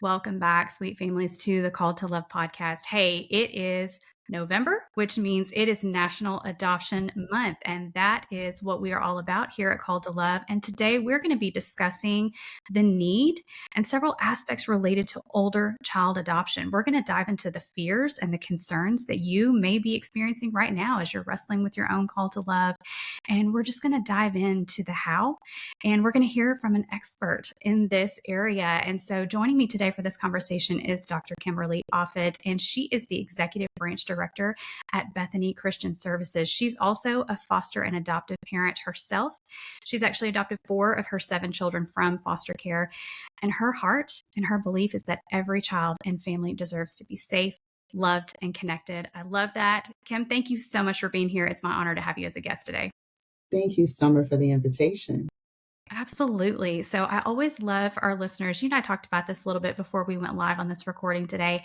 Welcome back, sweet families, to the Call to Love podcast. Hey, it is November, which means it is National Adoption Month. And that is what we are all about here at Call to Love. And today we're going to be discussing the need and several aspects related to older child adoption. We're going to dive into the fears and the concerns that you may be experiencing right now as you're wrestling with your own call to love. And we're just going to dive into the how. And we're going to hear from an expert in this area. And so joining me today for this conversation is Dr. Kimberly Offutt, and she is the Executive Branch Director at Bethany Christian Services. She's also a foster and adoptive parent herself. She's actually adopted 4 of her 7 children from foster care. And her heart and her belief is that every child and family deserves to be safe, loved, and connected. I love that. Kim, thank you so much for being here. It's my honor to have you as a guest today. Thank you, Summer, for the invitation. Absolutely. So I always love our listeners. You and I talked about this a little bit before we went live on this recording today.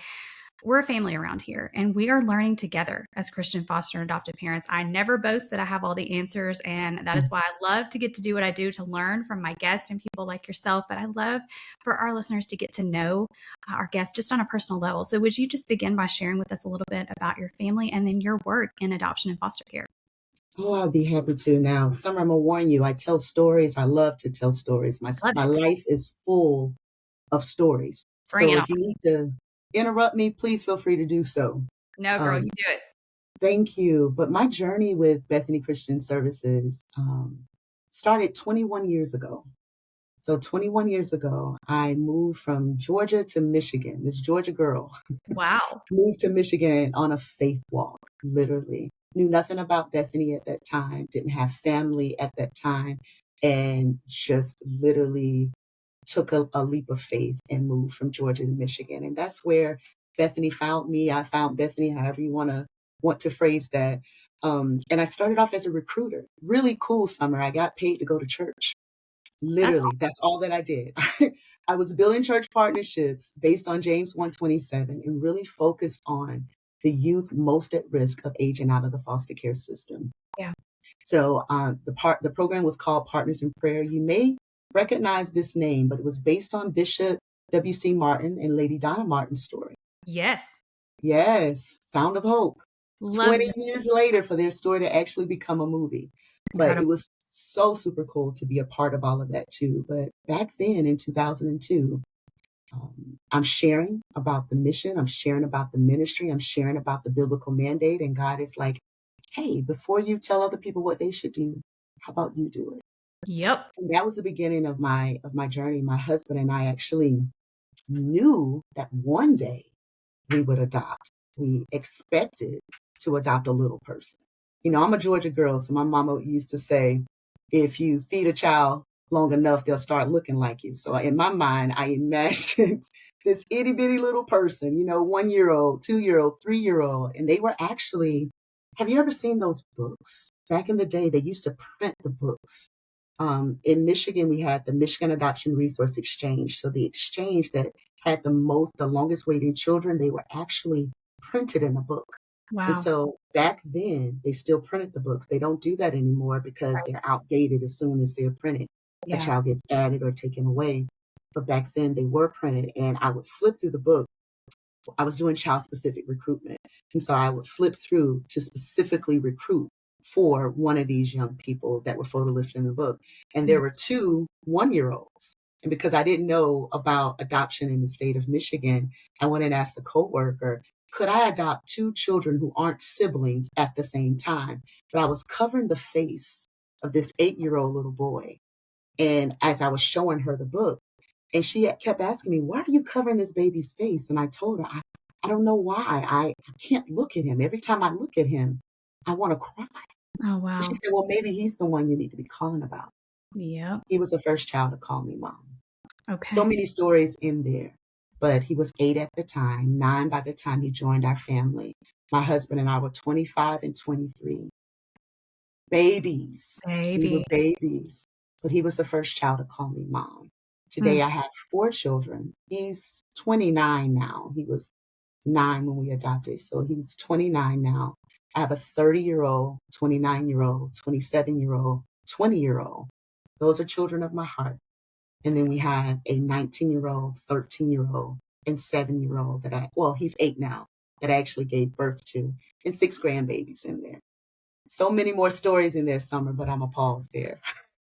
We're a family around here, and we are learning together as Christian foster and adoptive parents. I never boast that I have all the answers, and that is why I love to get to do what I do, to learn from my guests and people like yourself. But I love for our listeners to get to know our guests just on a personal level. So would you just begin by sharing with us a little bit about your family and then your work in adoption and foster care? Oh, I'll be happy to. Now, Summer, I'm going to warn you, I tell stories. I love to tell stories. My life is full of stories. Bring So it if on. you need to interrupt me, please feel free to do so. No, girl, you do it. Thank you. But my journey with Bethany Christian Services started 21 years ago. So 21 years ago, I moved from Georgia to Michigan. This Georgia girl Wow. moved to Michigan on a faith walk, literally. Knew nothing about Bethany at that time, didn't have family at that time, and just literally took a leap of faith and moved from Georgia to Michigan. And that's where Bethany found me. I found Bethany, however you want to phrase that. And I started off as a recruiter. Really cool, Summer. I got paid to go to church. Literally, that's all that I did. I was building church partnerships based on James 1:27 and really focused on the youth most at risk of aging out of the foster care system. Yeah. So the program was called Partners in Prayer. You may recognize this name, but it was based on Bishop W.C. Martin and Lady Donna Martin's story. Yes. Yes, Sound of Hope. Love 20 that. years later for their story to actually become a movie. But Incredible. it was so super cool to be a part of all of that too. But back then in 2002, I'm sharing about the mission. I'm sharing about the ministry. I'm sharing about the biblical mandate. And God is like, hey, before you tell other people what they should do, how about you do it? Yep. And that was the beginning of my journey. My husband and I actually knew that one day we would adopt. We expected to adopt a little person. You know, I'm a Georgia girl, so my mama used to say, if you feed a child long enough, they'll start looking like you. So in my mind, I imagined this itty bitty little person, 1-year-old, 2-year-old, 3-year-old. And they were actually, have you ever seen those books? Back in the day, they used to print the books. In Michigan, we had the Michigan Adoption Resource Exchange. So the exchange that had the longest waiting children, they were actually printed in a book. Wow. And so back then, they still printed the books. They don't do that anymore because they're outdated as soon as they're printed. Yeah. A child gets added or taken away. But back then, they were printed, and I would flip through the book. I was doing child-specific recruitment. And so I would flip through to specifically recruit for one of these young people that were photo listed in the book. And there were 2 1-year-olds. And because I didn't know about adoption in the state of Michigan, I went and asked a coworker, could I adopt 2 children who aren't siblings at the same time? But I was covering the face of this 8-year-old little boy. And as I was showing her the book, and she kept asking me, why are you covering this baby's face? And I told her, I don't know why. I can't look at him. Every time I look at him, I want to cry. Oh, wow. And she said, well, maybe he's the one you need to be calling about. Yep. He was the first child to call me mom. Okay. So many stories in there. But he was 8 at the time, 9 by the time he joined our family. My husband and I were 25 and 23. Babies. We were babies. But he was the first child to call me mom. Today, I have 4 children. He's 29 now. He was 9 when we adopted. So he's 29 now. I have a 30-year-old, 29-year-old, 27-year-old, 20-year-old. Those are children of my heart. And then we have a 19-year-old, 13-year-old, and 7-year old he's 8 now, that I actually gave birth to, and 6 grandbabies in there. So many more stories in there, Summer, but I'm a pause there.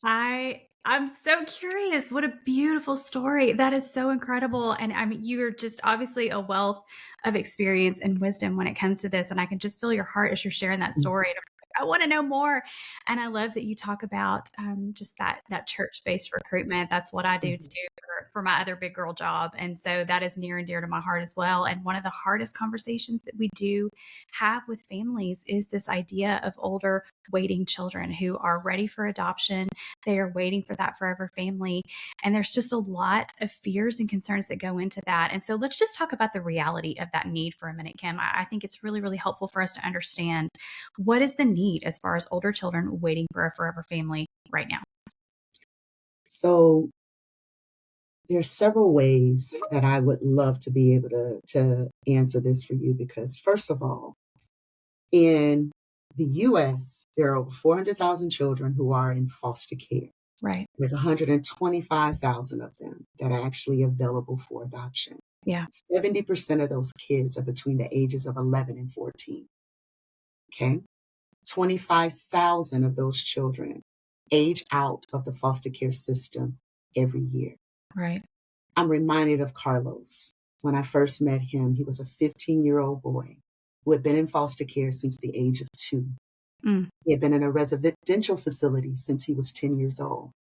I'm so curious. What a beautiful story. That is so incredible. And I mean, you're just obviously a wealth of experience and wisdom when it comes to this. And I can just feel your heart as you're sharing that story. And I'm like, I want to know more. And I love that you talk about just that church-based recruitment. That's what I do Mhm. too for my other big girl job. And so that is near and dear to my heart as well. And one of the hardest conversations that we do have with families is this idea of older waiting children who are ready for adoption. They are waiting for that forever family. And there's just a lot of fears and concerns that go into that. And so let's just talk about the reality of that need for a minute, Kim. I think it's really, really helpful for us to understand what is the need as far as older children waiting for a forever family right now. So there's several ways that I would love to be able to answer this for you because first of all, in the US, there are over 400,000 children who are in foster care. Right. There's 125,000 of them that are actually available for adoption. Yeah. 70% of those kids are between the ages of 11 and 14. Okay. 25,000 of those children age out of the foster care system every year. Right. I'm reminded of Carlos. When I first met him, he was a 15-year-old boy who had been in foster care since the age of 2. Mm. He had been in a residential facility since he was 10 years old.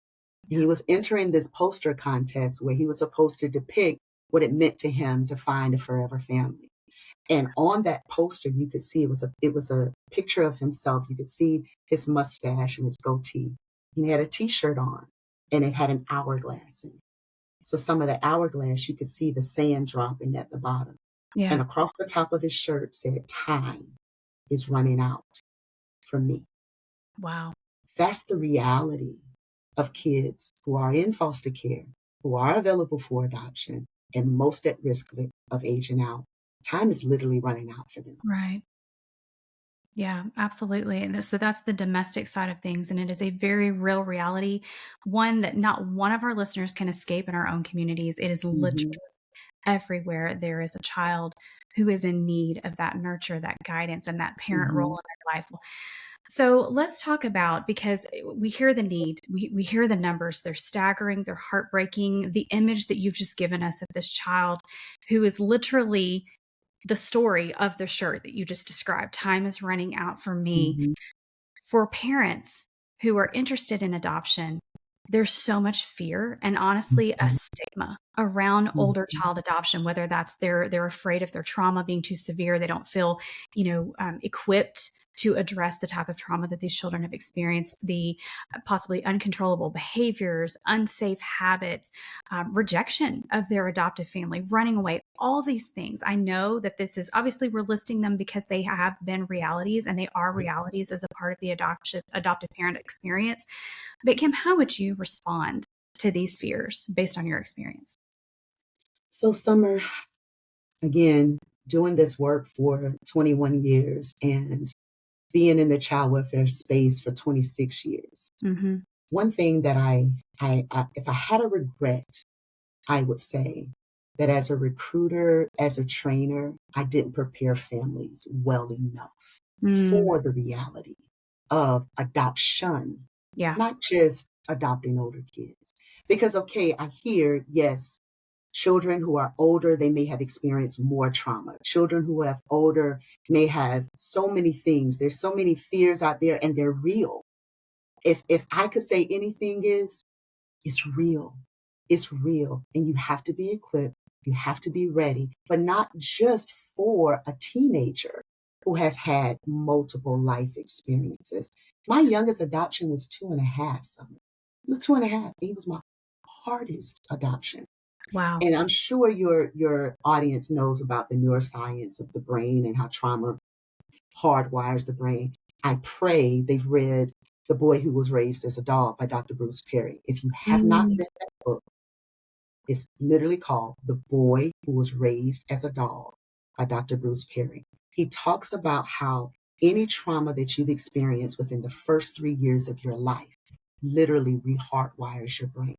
And he was entering this poster contest where he was supposed to depict what it meant to him to find a forever family. And on that poster, you could see it was a picture of himself. You could see his mustache and his goatee. He had a T-shirt on, and it had an hourglass in it. So some of the hourglass, you could see the sand dropping at the bottom. Yeah. And across the top of his shirt said, "Time is running out for me." Wow. That's the reality of kids who are in foster care, who are available for adoption, and most at risk of aging out. Time is literally running out for them. Right. Yeah, absolutely. And so that's the domestic side of things. And it is a very real reality, one that not one of our listeners can escape in our own communities. It is literally Mhm, everywhere there is a child who is in need of that nurture, that guidance, and that parent role mhm, in their life. So let's talk about because we hear the need, we hear the numbers, they're staggering, they're heartbreaking. The image that you've just given us of this child who is literally the story of the shirt that you just described. Time is running out for me. mhm, For parents who are interested in adoption, there's so much fear and honestly a mhm, stigma around older mhm. child adoption, whether that's they're afraid of their trauma being too severe, they don't feel, equipped to address the type of trauma that these children have experienced, the possibly uncontrollable behaviors, unsafe habits, rejection of their adoptive family, running away, all these things. I know that this is obviously we're listing them because they have been realities and they are realities as a part of the adoptive parent experience. But Kim, how would you respond to these fears based on your experience? So, Summer, again, doing this work for 21 years and being in the child welfare space for 26 years. Hmm. One thing that if I had a regret, I would say that as a recruiter, as a trainer, I didn't prepare families well enough Mm, for the reality of adoption, yeah. not just adopting older kids. Because, okay, I hear, yes, children who are older, they may have experienced more trauma. Children who have older may have so many things. There's so many fears out there and they're real. If I could say anything is, it's real. It's real. And you have to be equipped. You have to be ready, but not just for a teenager who has had multiple life experiences. My youngest adoption was 2.5 Summer. It was 2.5. He was my hardest adoption. Wow. And I'm sure your audience knows about the neuroscience of the brain and how trauma hardwires the brain. I pray they've read The Boy Who Was Raised as a Dog by Dr. Bruce Perry. If you have not Mm, read that book, it's literally called The Boy Who Was Raised as a Dog by Dr. Bruce Perry. He talks about how any trauma that you've experienced within the first 3 years of your life literally rehardwires your brain.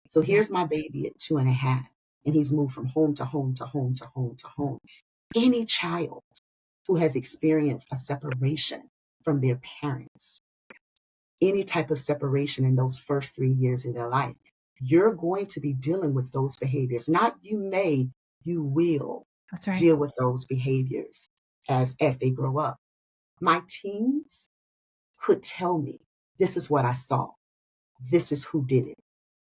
So yeah. here's my baby at 2.5. and he's moved from home to home to home to home to home. Any child who has experienced a separation from their parents, any type of separation in those first 3 years of their life, you're going to be dealing with those behaviors. Not you may, you will That's right. deal with those behaviors as they grow up. My teens could tell me, this is what I saw. This is who did it.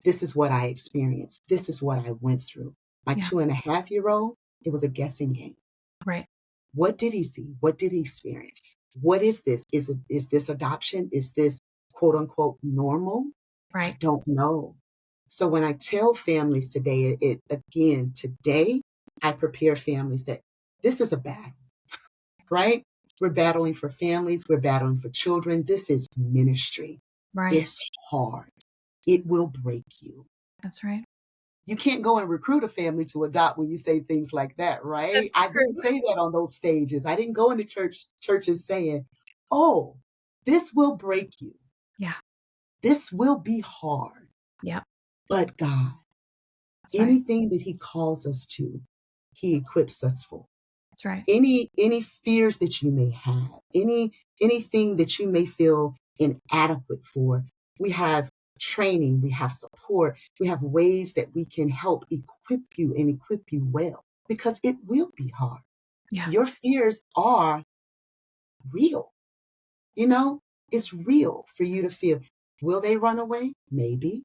This is what I experienced. This is what I went through. My Yeah. 2.5-year-old, it was a guessing game. Right. What did he see? What did he experience? What is this? Is this adoption? Is this quote unquote normal? I Right. don't know. So when I tell families today, again, today, I prepare families that this is a battle, right? We're battling for families. We're battling for children. This is ministry. Right. It's hard. It will break you. That's right. You can't go and recruit a family to adopt when you say things like that, right? That's I didn't true. say that on those stages. I didn't go into churches saying, "Oh, this will break you. Yeah. This will be hard." Yep. But God, That's right. anything that he calls us to, he equips us for. That's right. Any fears that you may have, anything that you may feel inadequate for, we have training, we have support, we have ways that we can help equip you and equip you well, because it will be hard. Yeah. Your fears are real. You know, it's real for you to feel. Will they run away? Maybe.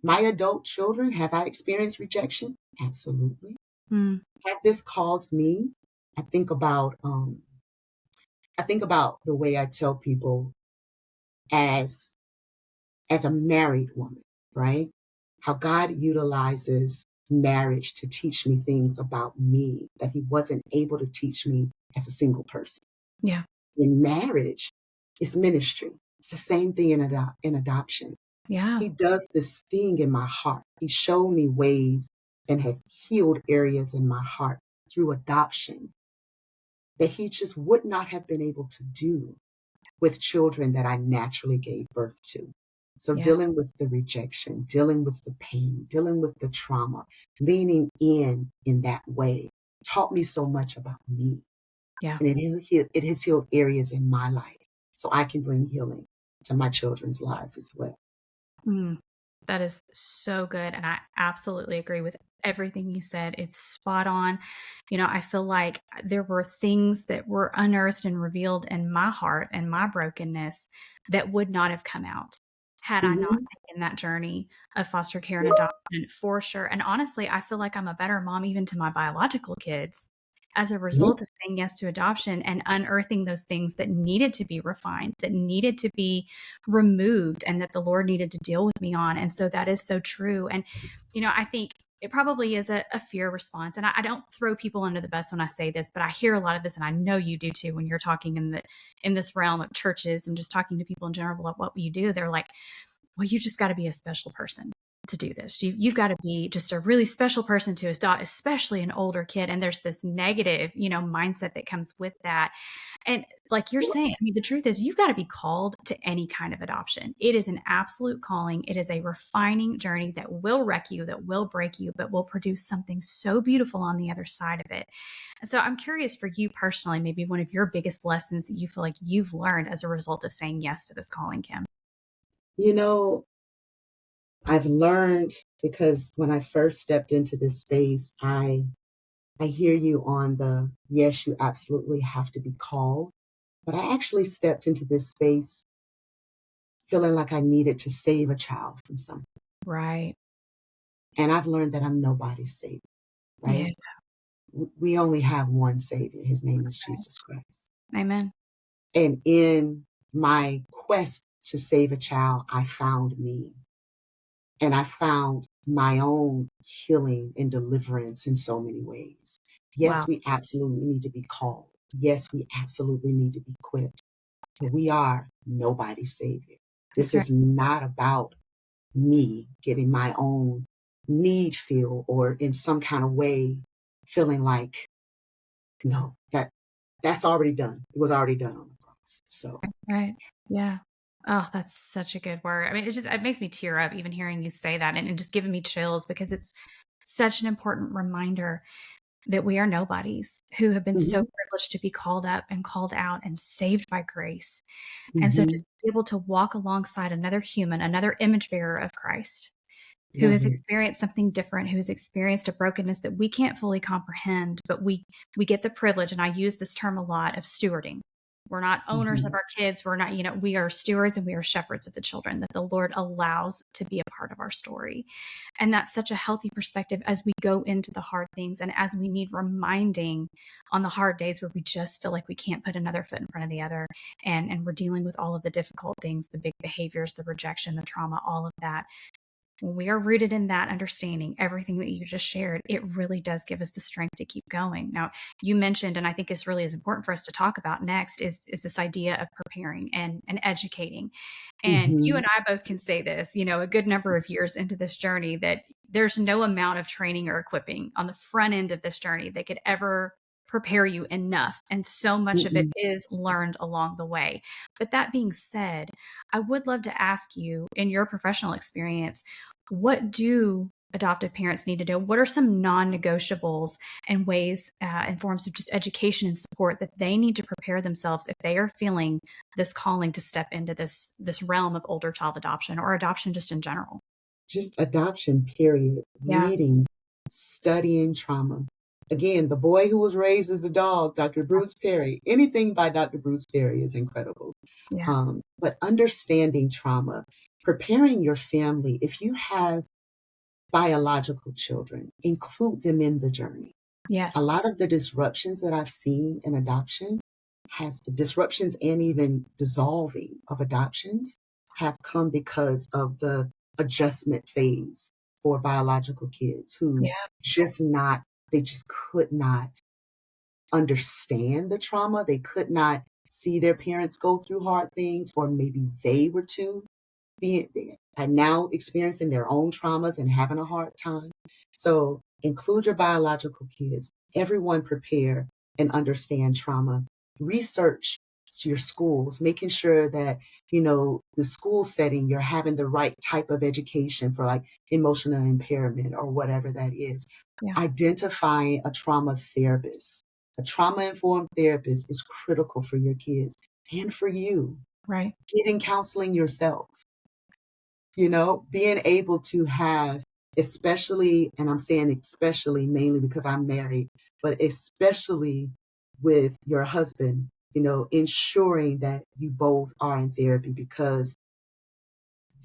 My adult children, have I experienced rejection? Absolutely. Mm. Have this caused me? I think about um, I think about the way I tell people as a married woman, right? How God utilizes marriage to teach me things about me that he wasn't able to teach me as a single person. Yeah. In marriage, it's ministry. It's the same thing in adoption. Yeah. He does this thing in my heart. He showed me ways and has healed areas in my heart through adoption that he just would not have been able to do with children that I naturally gave birth to. So Yeah. dealing with the rejection, dealing with the pain, dealing with the trauma, leaning in that way taught me so much about me. Yeah. And it has healed areas in my life so I can bring healing to my children's lives as well. Mm. That is so good. And I absolutely agree with everything you said. It's spot on. I feel like there were things that were unearthed and revealed in my heart and my brokenness that would not have come out had I not Hmm. taken that journey of foster care and adoption for sure. And honestly, I feel like I'm a better mom even to my biological kids as a Yep. result of saying yes to adoption and unearthing those things that needed to be refined, that needed to be removed, and that the Lord needed to deal with me on. And so that is so true. And, I think it probably is a fear response. And I don't throw people under the bus when I say this, but I hear a lot of this, and I know you do too when you're talking in this realm of churches and just talking to people in general about what you do. They're like, well, you just got to be a special person to do this. You've got to be just a really special person to adopt, especially an older kid. And there's this negative, mindset that comes with that. And like you're saying, I mean, the truth is you've got to be called to any kind of adoption. It is an absolute calling. It is a refining journey that will wreck you, that will break you, but will produce something so beautiful on the other side of it. And so I'm curious for you personally, maybe one of your biggest lessons that you feel like you've learned as a result of saying yes to this calling, Kim. You know, I've learned because when I first stepped into this space, I hear you on the yes, you absolutely have to be called. But I actually stepped into this space feeling like I needed to save a child from something. Right. And I've learned that I'm nobody's savior, Yeah. right? We only have one savior. His name is Jesus Christ. Amen. And in my quest to save a child, I found me. And I found my own healing and deliverance in so many ways. Yes, Wow. we absolutely need to be called. Yes, we absolutely need to be equipped. But we are nobody's savior. This That's right. is not about me getting my own need feel or in some kind of way feeling like, no, that's already done. It was already done on the cross. So Right. Yeah. Oh, that's such a good word. I mean, it makes me tear up even hearing you say that and just giving me chills because it's such an important reminder that we are nobodies who have been so Mhm, privileged to be called up and called out and saved by grace. And so just mhm. be able to walk alongside another human, another image bearer of Christ, who has Right. experienced something different, who has experienced a brokenness that we can't fully comprehend, but we get the privilege, and I use this term a lot, of stewarding. We're not owners of Mhm. our kids. We're not, we are stewards and we are shepherds of the children that the Lord allows to be a part of our story. And that's such a healthy perspective as we go into the hard things and as we need reminding on the hard days where we just feel like we can't put another foot in front of the other. And we're dealing with all of the difficult things, the big behaviors, the rejection, the trauma, all of that. When we are rooted in that understanding, everything that you just shared, it really does give us the strength to keep going. Now, you mentioned, and I think this really is important for us to talk about next, is this idea of preparing and educating. And you Mhm. and I both can say this, a good number of years into this journey, that there's no amount of training or equipping on the front end of this journey that could ever prepare you enough. And so much of it Mm-mm. is learned along the way. But that being said, I would love to ask you, in your professional experience, what do adoptive parents need to do? What are some non-negotiables and ways and forms of just education and support that they need to prepare themselves if they are feeling this calling to step into this realm of older child adoption or adoption just in general? Just adoption, period. Yeah, Reading, studying trauma. Again, The Boy Who Was Raised as a Dog, Dr. Bruce Perry. Anything by Dr. Bruce Perry is incredible. yeah, But understanding trauma, preparing your family. If you have biological children, include them in the journey. A yes, lot of the disruptions that I've seen in adoption has disruptions and even dissolving of adoptions have come because of the adjustment phase for biological kids who yeah, they just could not understand the trauma. They could not see their parents go through hard things, or maybe they were too are now experiencing their own traumas and having a hard time. So include your biological kids. Everyone prepare and understand trauma. Research your schools, making sure that, the school setting, you're having the right type of education for like emotional impairment or whatever that is. yeah, Identifying a trauma therapist. A trauma informed therapist is critical for your kids and for you. right. Getting counseling yourself, being able to have, especially, and I'm saying especially mainly because I'm married, but especially with your husband, ensuring that you both are in therapy, because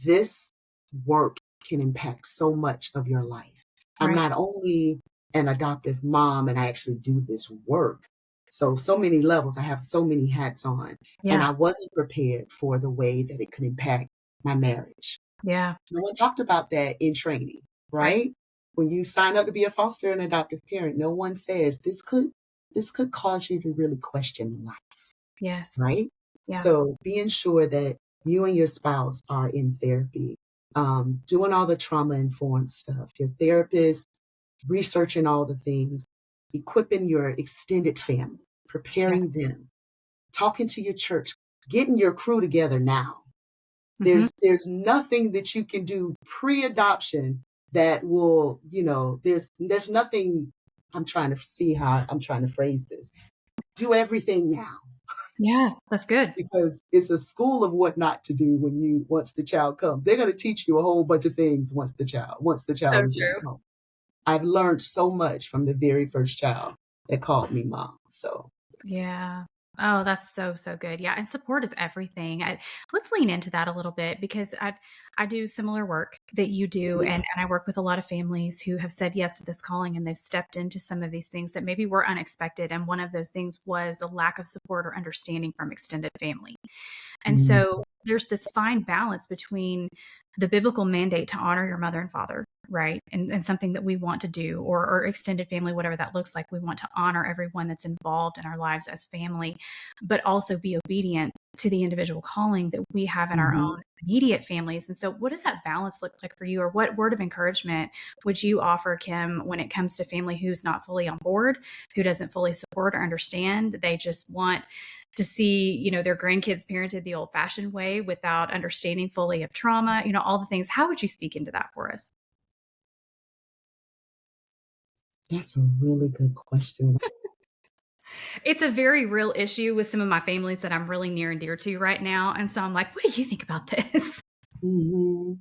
this work can impact so much of your life. I'm Right. not only an adoptive mom and I actually do this work. So many levels, I have so many hats on, and Yeah. I wasn't prepared for the way that it could impact my marriage. Yeah. No one talked about that in training, Right. right? When you sign up to be a foster and adoptive parent, no one says this could cause you to really question life, Yes. right? Yeah. So being sure that you and your spouse are in therapy, doing all the trauma informed stuff, your therapist, researching all the things, equipping your extended family, Yeah. preparing them, talking to your church, getting your crew together now. Hmm. There's nothing that you can do pre-adoption that will, there's nothing. I'm trying to phrase this. Do everything now, Yeah. That's good. because it's a school of what not to do once the child comes. They're going to teach you a whole bunch of things once the child So is in true. the home. I've learned so much from the very first child that called me mom. So, Yeah. Oh, that's so, so good. Yeah, and support is everything. Let's lean into that a little bit because I do similar work that you do, mhm, and I work with a lot of families who have said yes to this calling and they've stepped into some of these things that maybe were unexpected. And one of those things was a lack of support or understanding from extended family. And mhm, so there's this fine balance between the biblical mandate to honor your mother and father, right? And something that we want to do, or extended family, whatever that looks like. We want to honor everyone that's involved in our lives as family, but also be obedient to the individual calling that we have in our mhm. own immediate families. And so, what does that balance look like for you? Or what word of encouragement would you offer, Kim, when it comes to family who's not fully on board, who doesn't fully support or understand? They just want to see, their grandkids parented the old fashioned way without understanding fully of trauma, all the things. How would you speak into that for us? That's a really good question. It's a very real issue with some of my families that I'm really near and dear to right now. And so I'm like, what do you think about this? Hmm.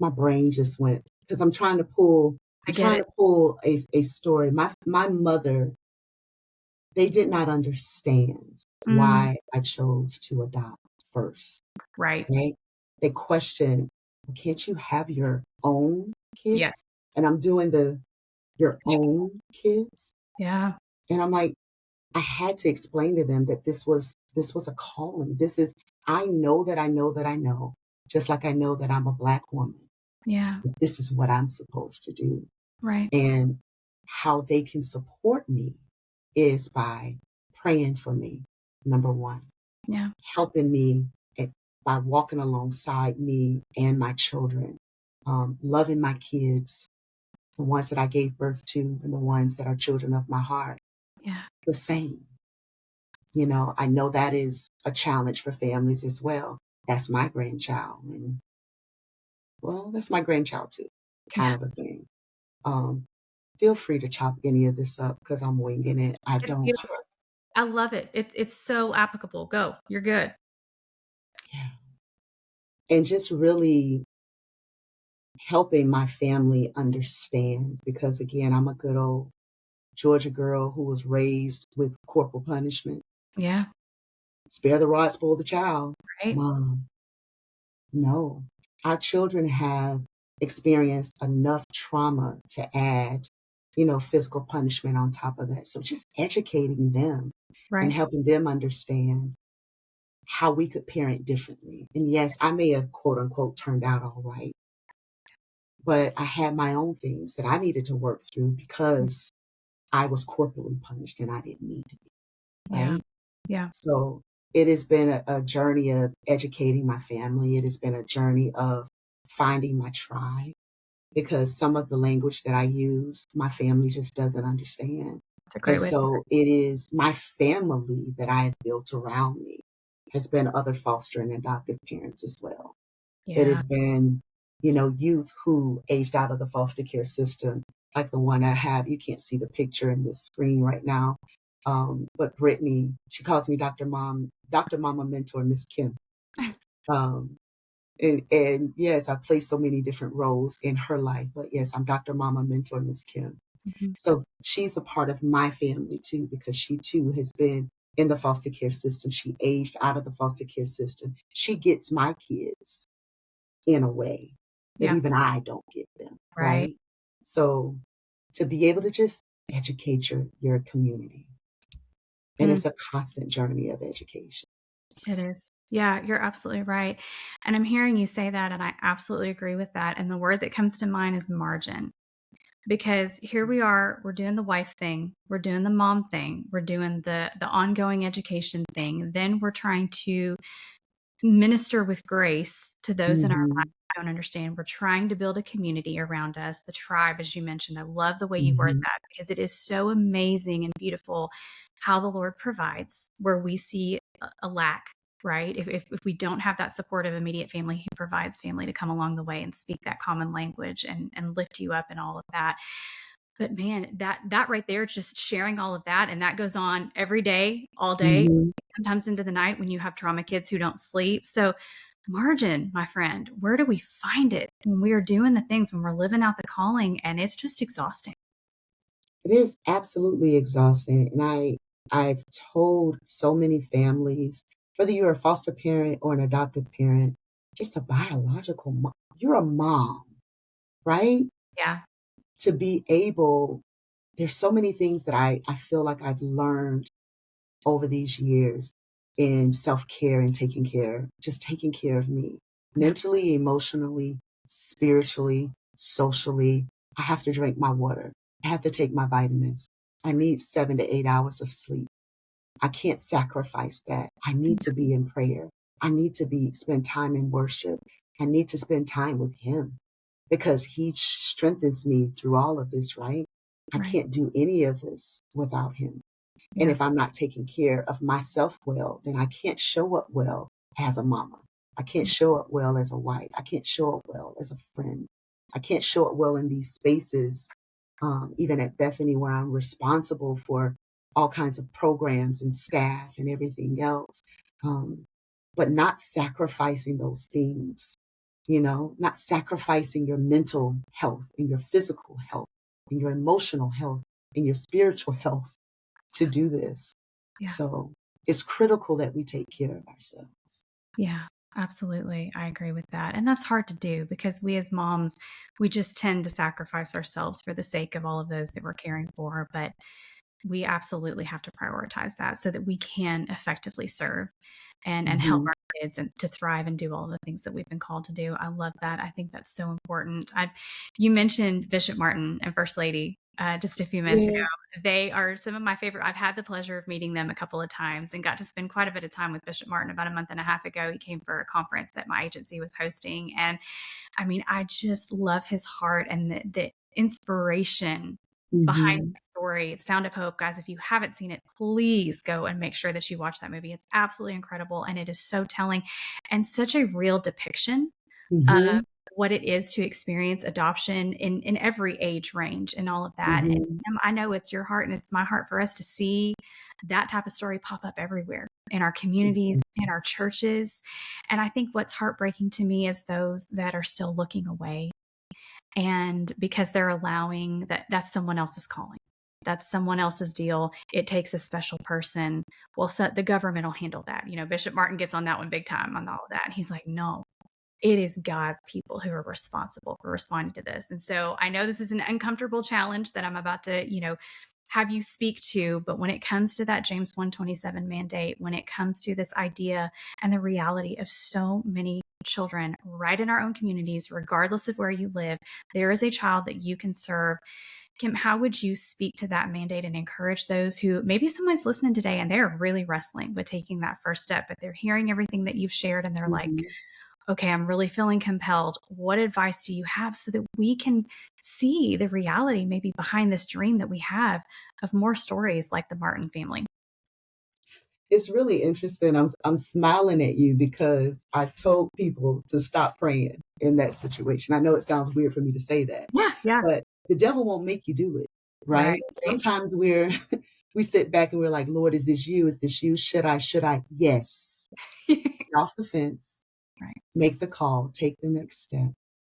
My brain just went because I I'm get trying it. to pull a story. My mother, they did not understand Mm, why I chose to adopt first, right. right? They questioned, well, can't you have your own Yes. kids? And I'm doing the your Yeah. own kids. Yeah. And I'm like, I had to explain to them that this was a calling. This is I know that I know that I know, just like I know that I'm a Black woman. Yeah. This is what I'm supposed to do. Right. And how they can support me is by praying for me, number one, Yeah. helping me at, by walking alongside me and my children, loving my kids, the ones that I gave birth to and the ones that are children of my heart, Yeah. the same. I know that is a challenge for families as well. That's my grandchild. And well, that's my grandchild too, Yeah. kind of a thing. Um, Feel free to chop any of this up because I'm winging it. I It's don't. beautiful. I love it. It's so applicable. Go. You're good. Yeah. And just really helping my family understand because, again, I'm a good old Georgia girl who was raised with corporal punishment. Yeah. Spare the rod, spoil the child. Right. Mom, no. Our children have experienced enough trauma to add, physical punishment on top of that. So just educating them and Right. helping them understand how we could parent differently. And yes, I may have quote unquote turned out all right, but I had my own things that I needed to work through because I was corporally punished and I didn't need to be, Yeah. right? Yeah. So it has been a journey of educating my family. It has been a journey of finding my tribe because some of the language that I use, my family just doesn't understand. It's a And great way to put so it. it is my family that I have built around me has been other foster and adoptive parents as well. It Yeah. has been, youth who aged out of the foster care system, like the one I have. You can't see the picture in this screen right now. But Brittany, she calls me Dr. Mom, Dr. Mama Mentor, Miss Kim. Um, and yes, I play so many different roles in her life, but yes, I'm Dr. Mama Mentor, Miss Kim. Mhm. So she's a part of my family too, because she too has been in the foster care system. She aged out of the foster care system. She gets my kids in a way that Yeah. even I don't get them, Right. right? So to be able to just educate your community. And Mm. it's a constant journey of education. So, It is. Yeah, you're absolutely right. And I'm hearing you say that, and I absolutely agree with that. And the word that comes to mind is margin. Because here we are, we're doing the wife thing, we're doing the mom thing, we're doing the ongoing education thing. Then we're trying to minister with grace to those in our lives mhm, who don't understand. We're trying to build a community around us, the tribe, as you mentioned. I love the way you word mhm, that because it is so amazing and beautiful how the Lord provides where we see a lack, right? If we don't have that supportive immediate family, He provides family to come along the way and speak that common language and lift you up and all of that. But man, that right there, just sharing all of that, and that goes on every day, all day, mhm. sometimes into the night when you have trauma kids who don't sleep. So margin, my friend, where do we find it when we are doing the things, when we're living out the calling, and it's just exhausting? It is absolutely exhausting. And I've told so many families, whether you're a foster parent or an adoptive parent, just a biological mom, you're a mom, right? Yeah. To be able, there's so many things that I feel like I've learned over these years in self-care and taking care of me Yeah. mentally, emotionally, spiritually, socially. I have to drink my water. I have to take my vitamins. I need 7 to 8 hours of sleep. I can't sacrifice that. I need to be in prayer. I need to be spend time in worship. I need to spend time with him because he strengthens me through all of this, right? I Right. can't do any of this without him. And Yeah. if I'm not taking care of myself well, then I can't show up well as a mama. I can't show up well as a wife. I can't show up well as a friend. I can't show up well in these spaces, even at Bethany, where I'm responsible for all kinds of programs and staff and everything else. Um, but not sacrificing those things, not sacrificing your mental health and your physical health and your emotional health and your spiritual health to do this. Yeah. So it's critical that we take care of ourselves. Yeah, absolutely. I agree with that. And that's hard to do because we as moms, we just tend to sacrifice ourselves for the sake of all of those that we're caring for. But we absolutely have to prioritize that so that we can effectively serve and help Hmm. our kids and to thrive and do all the things that we've been called to do. I love that. I think that's so important. You mentioned Bishop Martin and First Lady just a few minutes ago. Yes. They are some of my favorite. I've had the pleasure of meeting them a couple of times and got to spend quite a bit of time with Bishop Martin about a month and a half ago. He came for a conference that my agency was hosting. And I mean, I just love his heart and the inspiration behind Hmm. the story. Sound of Hope, guys, if you haven't seen it, please go and make sure that you watch that movie. It's absolutely incredible. And it is so telling and such a real depiction of Hmm. what it is to experience adoption in every age range and all of that. And Hmm. I know it's your heart and it's my heart for us to see that type of story pop up everywhere in our communities, in our churches. And I think what's heartbreaking to me is those that are still looking away. And because they're allowing that's someone else's calling. That's someone else's deal. It takes a special person. Well, so the government will handle that. Bishop Martin gets on that one big time on all of that. And he's like, no, it is God's people who are responsible for responding to this. And so I know this is an uncomfortable challenge that I'm about to, have you speak to, but when it comes to that James 127 mandate, when it comes to this idea and the reality of so many children right in our own communities, regardless of where you live, there is a child that you can serve. Kim, how would you speak to that mandate and encourage those who maybe someone's listening today and they're really wrestling with taking that first step, but they're hearing everything that you've shared and they're like, Hmm. okay, I'm really feeling compelled. What advice do you have so that we can see the reality maybe behind this dream that we have of more stories like the Martin family? It's really interesting. I'm smiling at you because I've told people to stop praying in that situation. I know it sounds weird for me to say that, Yeah, yeah. but the devil won't make you do it, Right. right? Sometimes we sit back and we're like, Lord, is this you? Is this you? Should I? Should I? Yes. Get off the fence. Right. Make the call, take the next step.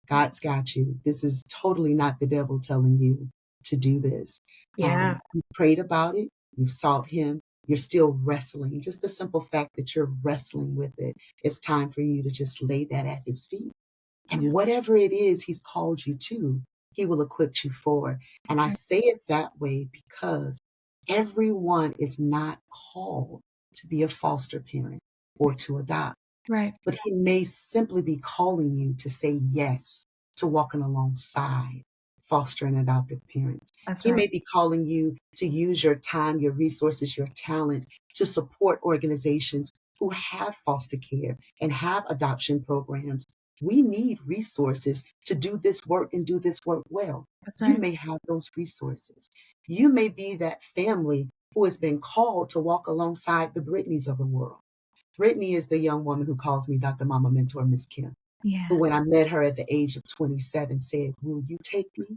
God's got you. This is totally not the devil telling you to do this. Yeah. You prayed about it, you've sought him, you're still wrestling. Just the simple fact that you're wrestling with it, it's time for you to just lay that at his feet. Yeah. And whatever it is he's called you to, he will equip you for. And I Right. say it that way because everyone is not called to be a foster parent or to adopt, Right. but he may simply be calling you to say yes to walking alongside foster and adoptive parents. That's He right. may be calling you to use your time, your resources, your talent to support organizations who have foster care and have adoption programs. We need resources to do this work and do this work well. That's You right. may have those resources. You may be that family who has been called to walk alongside the Britneys of the world. Brittany is the young woman who calls me Dr. Mama Mentor, Miss Kim, who, Yeah. when I met her at the age of 27, said, will you take me?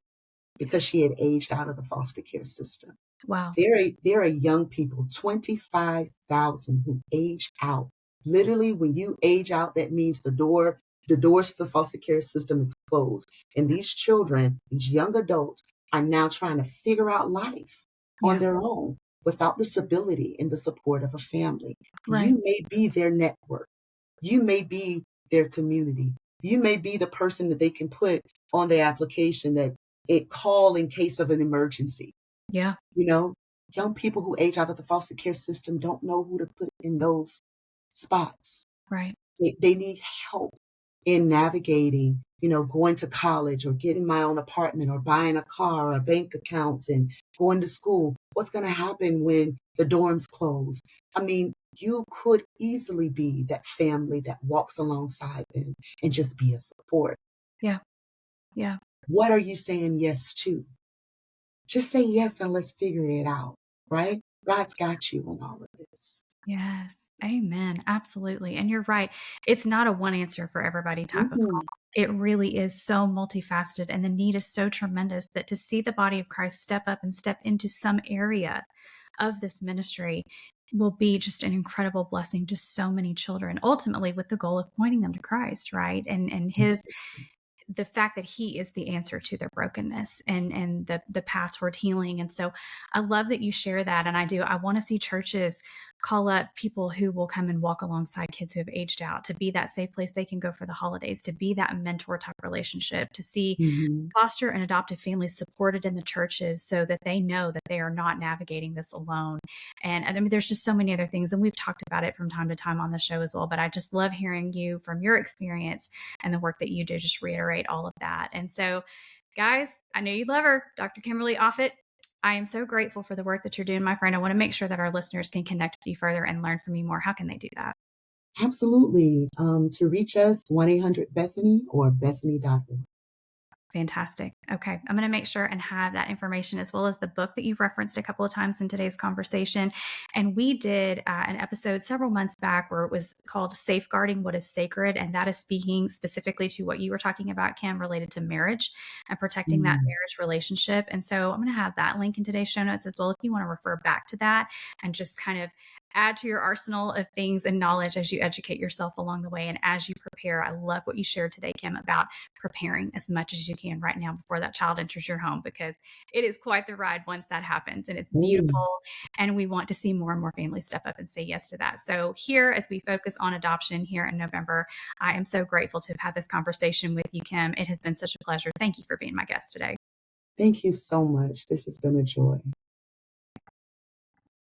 Because she had aged out of the foster care system. Wow. There are young people, 25,000 who age out. Literally, when you age out, that means the doors to the foster care system is closed. And these children, these young adults, are now trying to figure out life on Yeah. their own without the stability and the support of a family. Right. You may be their network. You may be their community. You may be the person that they can put on their application that it call in case of an emergency. Yeah. You know, young people who age out of the foster care system don't know who to put in those spots. Right. They need help in navigating, going to college or getting my own apartment or buying a car or bank accounts and going to school. What's going to happen when the dorms close? I mean, you could easily be that family that walks alongside them and just be a support. Yeah. Yeah. What are you saying yes to? Just say yes and let's figure it out, right? God's got you in all of this. Yes. Amen. Absolutely. And you're right. It's not a one answer for everybody type of call. Mhm. It really is so multifaceted, and the need is so tremendous that to see the body of Christ step up and step into some area of this ministry will be just an incredible blessing to so many children, ultimately with the goal of pointing them to Christ, right? And his Absolutely. the fact that he is the answer to their brokenness and the path toward healing. And so I love that you share that. And I want to see churches call up people who will come and walk alongside kids who have aged out, to be that safe place they can go for the holidays, to be that mentor type relationship, to see Mhm. foster and adoptive families supported in the churches so that they know that they are not navigating this alone. And I mean, there's just so many other things. And we've talked about it from time to time on the show as well. But I just love hearing you from your experience and the work that you do, just reiterate all of that. And so, guys, I know you love her, Dr. Kimberly Offutt. I am so grateful for the work that you're doing, my friend. I want to make sure that our listeners can connect with you further and learn from you more. How can they do that? Absolutely. To reach us, 1-800-BETHANY or bethany.org. Fantastic. Okay. I'm going to make sure and have that information as well as the book that you've referenced a couple of times in today's conversation. And we did an episode several months back where it was called Safeguarding What is Sacred. And that is speaking specifically to what you were talking about, Kim, related to marriage and protecting that Mm. marriage relationship. And so I'm going to have that link in today's show notes as well if you want to refer back to that and just kind of add to your arsenal of things and knowledge as you educate yourself along the way and as you prepare. I love what you shared today, Kim, about preparing as much as you can right now before that child enters your home, because it is quite the ride once that happens, and it's Oh, yeah. beautiful, and we want to see more and more families step up and say yes to that. So here, as we focus on adoption here in November, I am so grateful to have had this conversation with you, Kim. It has been such a pleasure. Thank you for being my guest today. Thank you so much. This has been a joy.